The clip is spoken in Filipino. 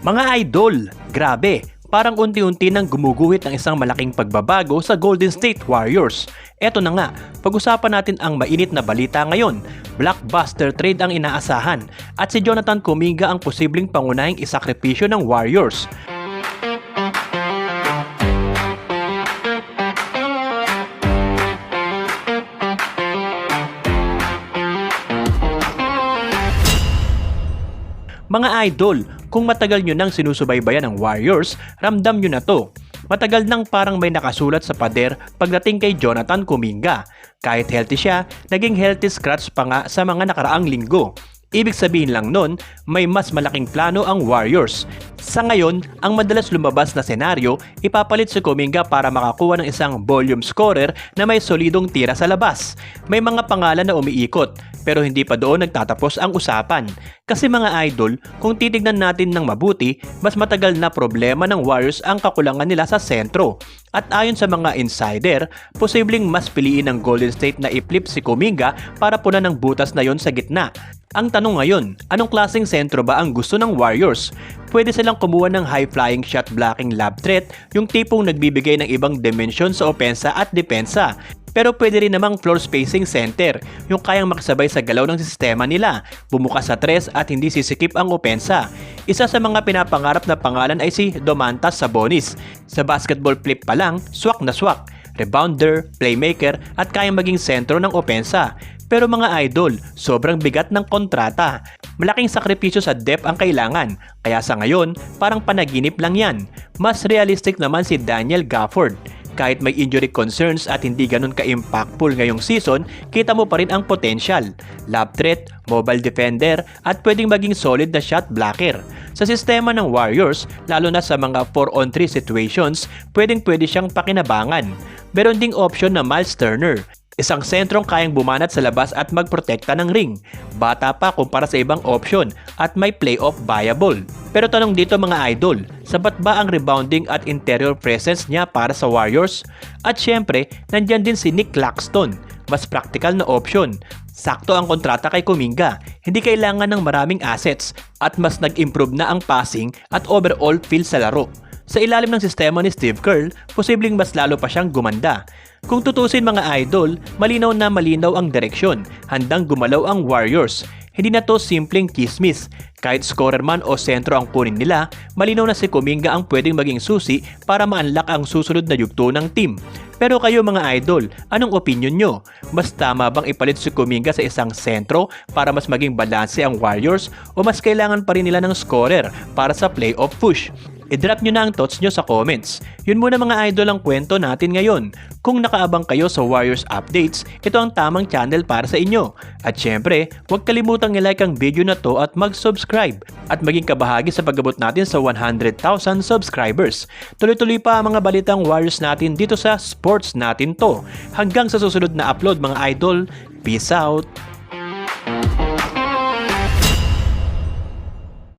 Mga idol, grabe, parang unti-unti nang gumuguhit ang isang malaking pagbabago sa Golden State Warriors. Eto na nga, pag-usapan natin ang mainit na balita ngayon. Blockbuster trade ang inaasahan at si Jonathan Kuminga ang posibleng pangunahing isakripisyo ng Warriors. Mga idol, kung matagal nyo nang sinusubaybayan ang Warriors, ramdam nyo na to. Matagal nang parang may nakasulat sa pader pagdating kay Jonathan Kuminga. Kahit healthy siya, naging healthy scratch pa nga sa mga nakaraang linggo. Ibig sabihin lang nun, may mas malaking plano ang Warriors. Sa ngayon, ang madalas lumabas na senaryo, ipapalit si Kuminga para makakuha ng isang volume scorer na may solidong tira sa labas. May mga pangalan na umiikot, pero hindi pa doon nagtatapos ang usapan. Kasi mga idol, kung titignan natin ng mabuti, mas matagal na problema ng Warriors ang kakulangan nila sa sentro. At ayon sa mga insider, posibleng mas piliin ng Golden State na i-flip si Kuminga para punan ng butas na yon sa gitna. Ang tanong ngayon, anong klaseng sentro ba ang gusto ng Warriors? Pwede silang kumuha ng high-flying shot blocking lob threat, yung tipong nagbibigay ng ibang dimensyon sa opensa at depensa. Pero pwede rin namang floor spacing center, yung kayang makasabay sa galaw ng sistema nila, bumukas sa tres at hindi sisikip ang opensa. Isa sa mga pinapangarap na pangalan ay si Domantas Sabonis. Sa basketball flip pa lang, swak na swak, rebounder, playmaker at kayang maging sentro ng opensa. Pero mga idol, sobrang bigat ng kontrata. Malaking sakripisyo sa depth ang kailangan, kaya sa ngayon, parang panaginip lang yan. Mas realistic naman si Daniel Gafford. Kahit may injury concerns at hindi ganun ka-impactful ngayong season, kita mo pa rin ang potential. Lob threat, mobile defender, at pwedeng maging solid na shot blocker. Sa sistema ng Warriors, lalo na sa mga 4-on-3 situations, pwede siyang pakinabangan. Meron ding option na Miles Turner. Isang sentrong kayang bumanat sa labas at magprotekta ng ring. Bata pa kumpara sa ibang option at may playoff viable. Pero tanong dito mga idol, sapat ba ang rebounding at interior presence niya para sa Warriors? At syempre, nandyan din si Nick Claxton, mas practical na option. Sakto ang kontrata kay Kuminga, hindi kailangan ng maraming assets at mas nag-improve na ang passing at overall feel sa laro. Sa ilalim ng sistema ni Steve Kerr, posibleng mas lalo pa siyang gumanda. Kung tutusin mga idol, malinaw na malinaw ang direksyon, handang gumalaw ang Warriors. Hindi na to simpleng chismis. Kahit scorer man o sentro ang kunin nila, malinaw na si Kuminga ang pwedeng maging susi para ma-unlock ang susunod na yugto ng team. Pero kayo mga idol, anong opinion nyo? Mas tama bang ipalit si Kuminga sa isang sentro para mas maging balanse ang Warriors o mas kailangan pa rin nila ng scorer para sa playoff push? I-drop nyo na ang thoughts nyo sa comments. Yun muna mga idol ang kwento natin ngayon. Kung nakaabang kayo sa Warriors updates, ito ang tamang channel para sa inyo. At syempre, huwag kalimutang i-like ang video na to at mag-subscribe. At maging kabahagi sa pag-abot natin sa 100,000 subscribers. Tuloy-tuloy pa ang mga balitang Warriors natin dito sa Sports Natin To. Hanggang sa susunod na upload mga idol, peace out!